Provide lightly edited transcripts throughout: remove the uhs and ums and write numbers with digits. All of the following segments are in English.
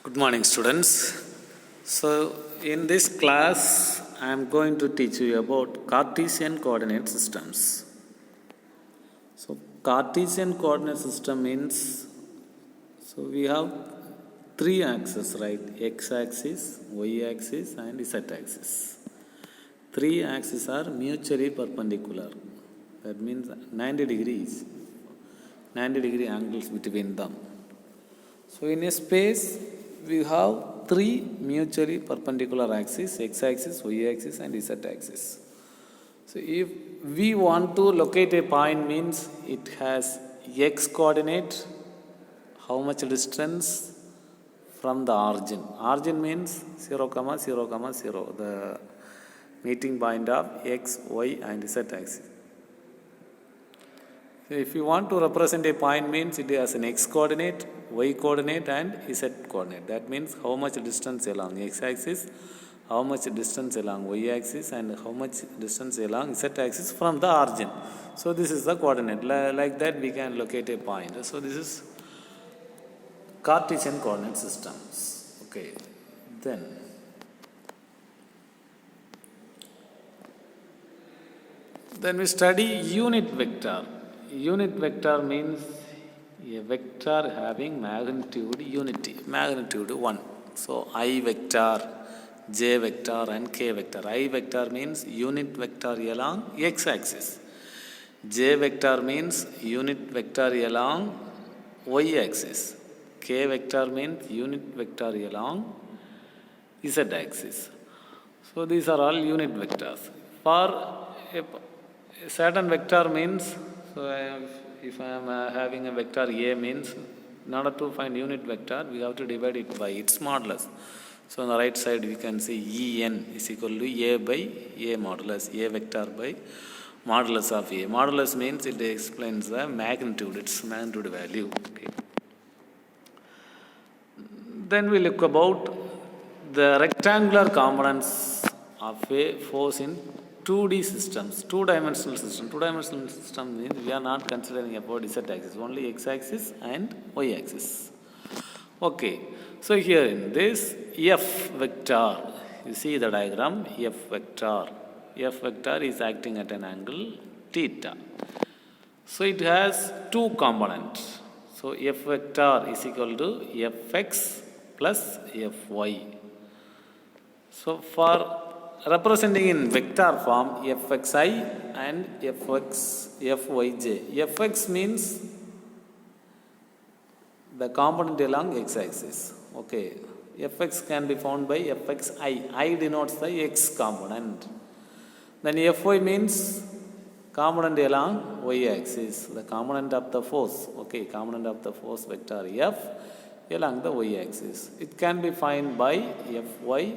Good morning, students. So, in this class, I am going to teach you about Cartesian coordinate systems. So, Cartesian coordinate system means, we have three axes, right? X-axis, Y-axis, and Z-axis. Three axes are mutually perpendicular. That means 90 degrees, 90-degree angles between them. So, in a space, we have three mutually perpendicular axes, x-axis, y-axis and z-axis. So, if we want to locate a point, means it has x coordinate, how much distance from the origin. Origin means 0, 0, 0, the meeting point of x, y and z-axis. So, if you want to represent a point, means it has an x coordinate, y coordinate and z coordinate. That means how much distance along x axis, how much distance along y axis and how much distance along z axis from the origin. So, this is the coordinate. Like that we can locate a point. So, this is Cartesian coordinate systems. Okay. Then we study unit vector. Unit vector means a vector having magnitude unity, magnitude 1. So, I vector, j vector and k vector. I vector means unit vector along x-axis. J vector means unit vector along y-axis. K vector means unit vector along z-axis. So, these are all unit vectors. For a certain vector means, if I am having a vector A, means in order to find unit vector, we have to divide it by its modulus. So, on the right side, we can see En is equal to A by A modulus, A vector by modulus of A. Modulus means it explains the magnitude, its magnitude value. Okay. Then we look about the rectangular components of a force in 2D systems, two-dimensional system. Two-dimensional system means we are not considering about z-axis, only x-axis and y-axis. Okay, so here in this F vector, you see the diagram, F vector. F vector is acting at an angle theta. So it has two components. So F vector is equal to Fx plus Fy. So for representing in vector form Fxi and Fyj. Fx means the component along x-axis. Okay. Fx can be found by Fxi. I denotes the x component. Then Fy means component along y-axis, the component of the force. Okay, component of the force vector F along the y-axis. It can be found by Fy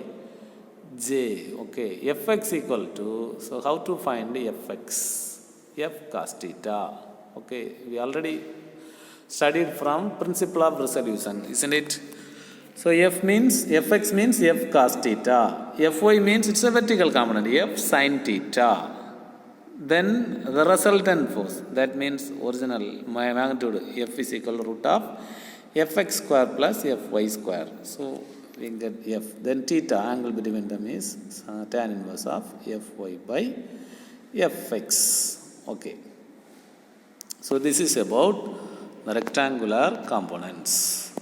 j. Okay, Fx equal to, so how to find Fx? F cos theta. Okay, we already studied from principle of resolution, isn't it? So Fx means F cos theta. Fy means it's a vertical component, F sin theta. Then the resultant force, that means original magnitude, F is equal to root of Fx square plus Fy square. So we get F. Then theta, angle between them is tan inverse of Fy by Fx. Okay. So this is about the rectangular components.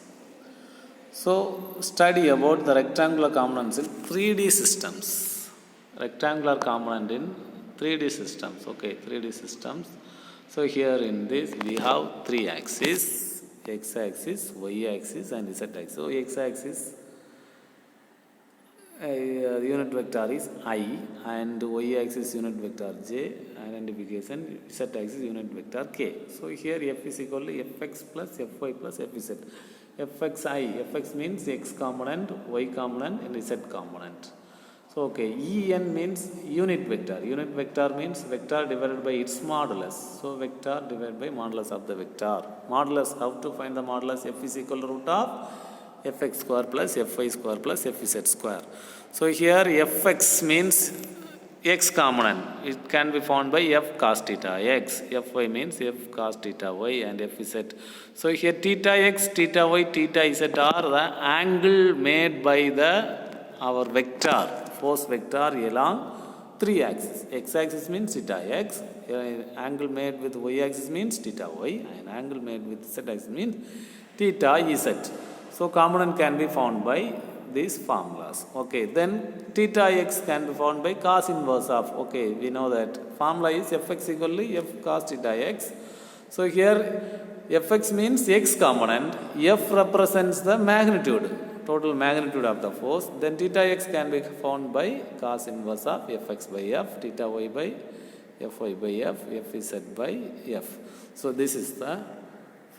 So study about the rectangular components in 3D systems. Rectangular component in 3D systems. Okay, 3D systems. So here in this we have three axes, x-axis, y-axis and z-axis. So x-axis, the unit vector is I and y-axis unit vector j, identification, z-axis unit vector k. So here F is equal to Fx plus Fy plus Fz. Fxi, Fx means x component, y component and z component. So okay, En means unit vector. Unit vector means vector divided by its modulus. So vector divided by modulus of the vector. Modulus, how to find the modulus? F is equal to root of Fx square plus Fy square plus Fz square. So here Fx means x component. It can be found by f cos theta x. Fy means f cos theta y and fz. So here theta x, theta y, theta z are the angle made by our vector, force vector along three axes. X axis means theta x, angle made with y axis means theta y, and angle made with z axis means theta z. So component can be found by these formulas. Okay, then theta x can be found by cos inverse of, okay, we know that formula is fx equal to f cos theta x. So here fx means x component, f represents the magnitude, total magnitude of the force. Then theta x can be found by cos inverse of fx by f, theta y by fy by f, fz by f. So this is the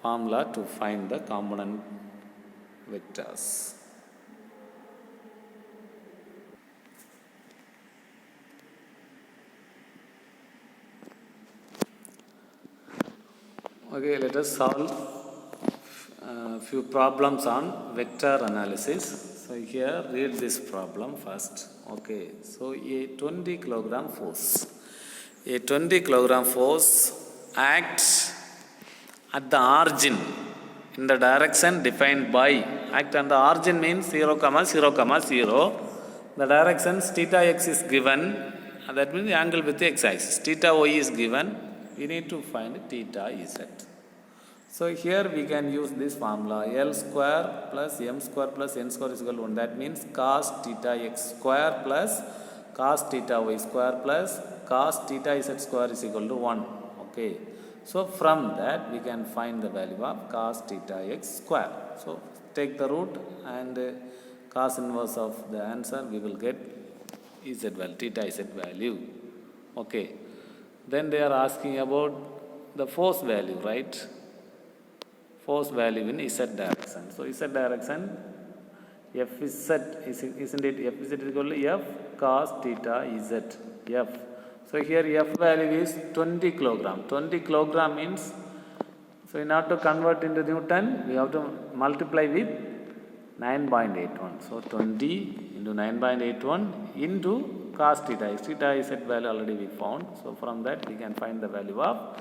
formula to find the component vectors. Okay, let us solve few problems on vector analysis. So here read this problem first. Okay, so a 20 kilogram force. A 20 kilogram force acts at the origin in the direction defined by, act on the origin means 0, 0, 0. The directions theta x is given, that means the angle with the x axis. Theta y is given, we need to find theta z. So here we can use this formula, L square plus m square plus n square is equal to 1. That means cos theta x square plus cos theta y square plus cos theta z square is equal to 1. Okay. So from that we can find the value of cos theta x square. So take the root and cos inverse of the answer, we will get z value, theta z value. Okay. Then they are asking about the force value, right? Force value in z direction. So z direction, fz, isn't it? Fz is equal to f cos theta z, f. So here f value is 20 kilogram. 20 kilogram means, so in order to convert into Newton, we have to multiply with 9.81. So 20 into 9.81 into cos theta x. Theta z value already we found. So from that we can find the value of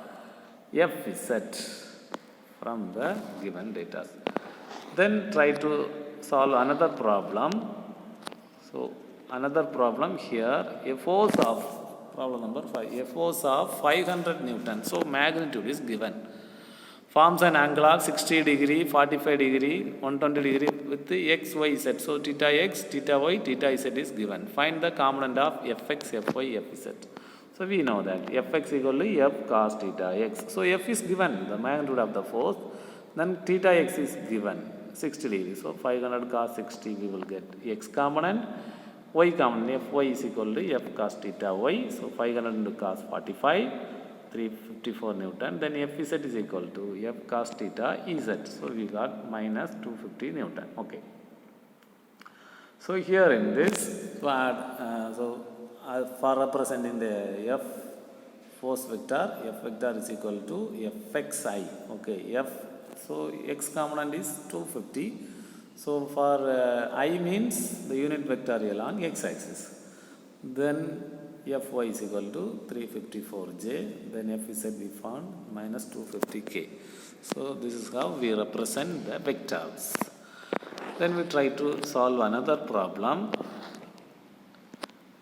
fz from the given data. Then try to solve another problem. So another problem here, a force of, problem number 5, a force of 500 Newton. So magnitude is given. Forms an angle of 60 degree, 45 degree, 120 degree with the x, y, z. So theta x, theta y, theta z is given. Find the component of fx, fy, fz. So we know that fx equal to f cos theta x. So f is given, the magnitude of the force. Then theta x is given, 60 degrees. So 500 cos 60 we will get x component. Y component, fy is equal to f cos theta y. So 500 into cos 45, 354 Newton. Then fz is equal to f cos theta z. So we got minus 250 Newton. Okay. So here in this, for representing the f force vector, f vector is equal to fxi. Okay, f, so x component is 250. So for I means the unit vector along x axis. Then fy is equal to 354j. Then fz we found minus 250k. So this is how we represent the vectors. Then we try to solve another problem.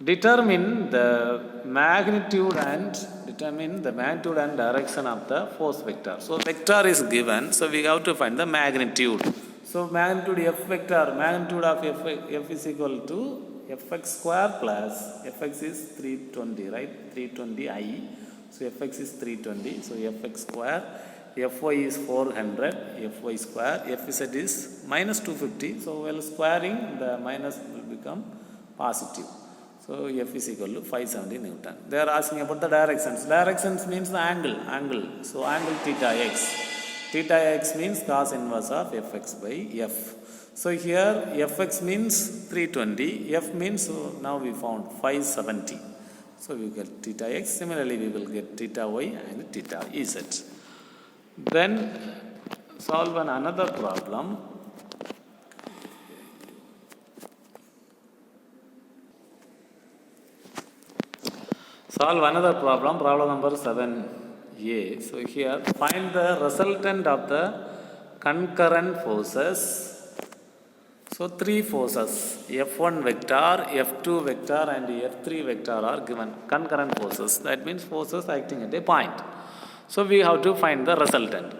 Determine the magnitude and direction of the force vector. So vector is given, so we have to find the magnitude. So magnitude f vector, magnitude of f is equal to fx square plus fx is 320, right? 320i. So fx is 320. So fx square, fy is 400, fy square, fz is minus 250. So while squaring, the minus will become positive. So f is equal to 570 Newton. They are asking about the directions. Directions means the angle. So angle theta x. Theta x means cos inverse of fx by f. So here fx means 320, f means, so now we found 570. So we get theta x. Similarly, we will get theta y and theta z. Then solve another problem. Solve another problem, problem number 7a. So here find the resultant of the concurrent forces. So three forces, F1 vector, F2 vector and F3 vector are given, concurrent forces. That means forces acting at a point. So we have to find the resultant.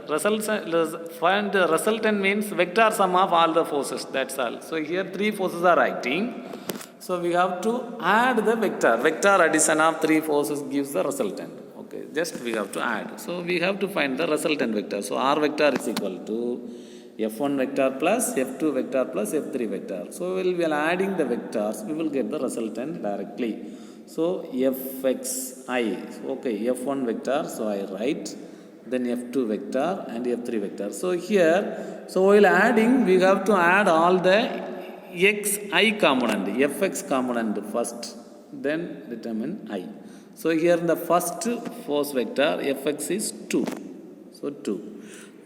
Find the resultant means vector sum of all the forces, that's all. So here three forces are acting. So we have to add the vector. Vector addition of three forces gives the resultant. Okay, just we have to add. So we have to find the resultant vector. So R vector is equal to F1 vector plus F2 vector plus F3 vector. So while adding the vectors, we will get the resultant directly. So Fxi, okay, F1 vector, so I write, then F2 vector and F3 vector. So here, so while adding, we have to add all the xi component, Fx component first, then determine I. So here in the first force vector, Fx is 2, so 2.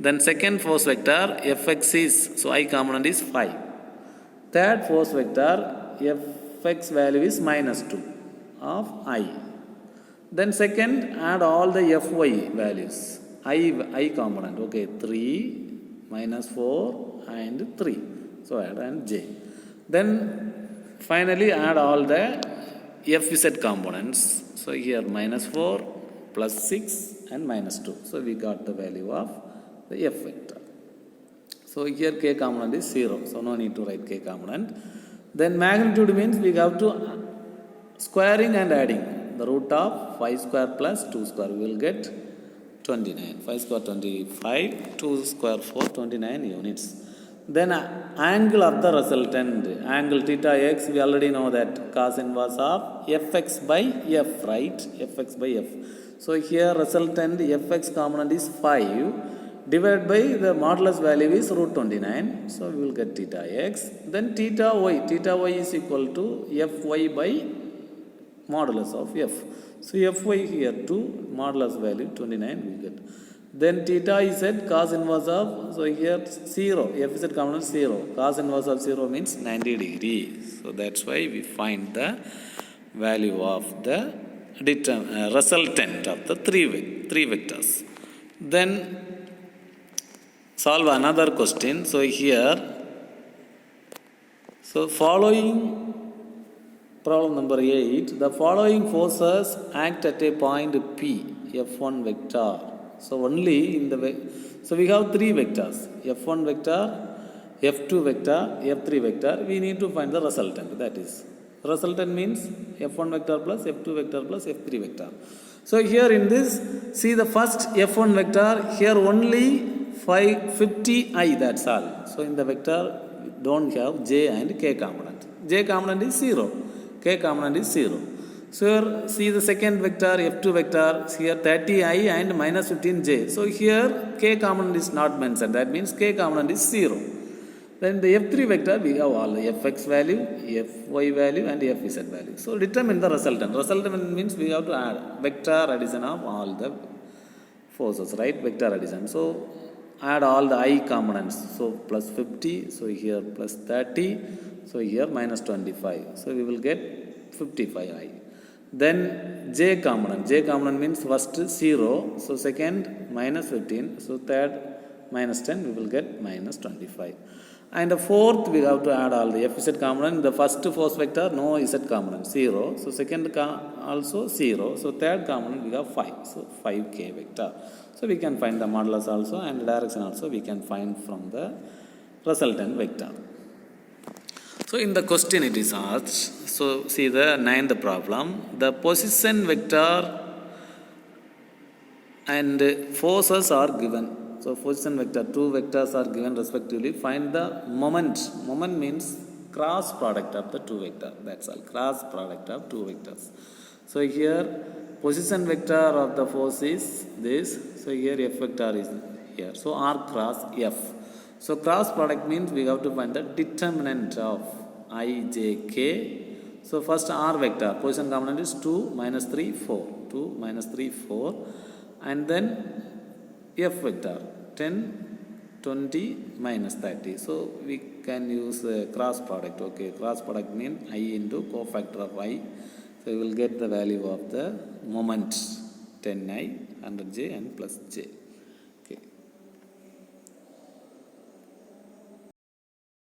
Then second force vector, Fx is, so I component is 5. Third force vector, Fx value is minus 2 of I. Then second, add all the Fy values, I component, okay, 3, minus 4 and 3. So add and j. Then finally add all the Fz components. So here minus 4, plus 6 and minus 2. So we got the value of the F vector. So here k component is 0. So no need to write k component. Then magnitude means we have to squaring and adding the root of 5 square plus 2 square. We will get 29. 5 square 25, 2 square 4, 29 units. Then angle of the resultant, angle theta x, we already know that cos inverse of Fx by F, right? Fx by F. So here resultant Fx component is 5 divided by the modulus value is root 29. So we will get theta x. Then theta y is equal to Fy by modulus of F. So Fy here 2, modulus value 29 we get. Then theta is at cos inverse of, so here 0, Fz component 0. Cos inverse of 0 means 90 degrees. So that's why we find the value of the resultant of the three vectors. Then solve another question. So here, so following problem number 8, the following forces act at a point P, F1 vector. So only in the so we have three vectors, F1 vector, F2 vector, F3 vector. We need to find the resultant. That is, resultant means F1 vector plus F2 vector plus F3 vector. So here in this, see the first F1 vector, here only 50i, that's all. So in the vector, don't have j and k component. J component is 0, k component is 0. So here see the second vector, F2 vector, here 30i and minus 15j. So here k component is not mentioned, that means k component is 0. Then the F3 vector, we have all the Fx value, Fy value and Fz value. So determine the resultant. Resultant means we have to add vector addition of all the forces, right? Vector addition. So add all the I components. So plus 50, so here plus 30, so here minus 25. So we will get 55i. Then j component means first 0, so second minus 15, so third minus 10, we will get minus 25. And the fourth, we have to add all the Fz component. The first force vector, no Z component, 0. So second also 0. So third component, we have 5. So 5k vector. So we can find the modulus also and direction also we can find from the resultant vector. So in the question it is asked, so see the 9th problem, the position vector and forces are given. So position vector, two vectors are given respectively. Find the moment. Moment means cross product of the two vectors. That's all, cross product of two vectors. So here position vector of the force is this. So here F vector is here. So R cross F. So cross product means we have to find the determinant of I, j, k. So first R vector, position component is 2, minus 3, 4. 2, minus 3, 4. And then F vector, 10, 20, minus 30. So we can use cross product. Okay, cross product means I into cofactor of I So you will get the value of the moment 10i, 100j and plus j.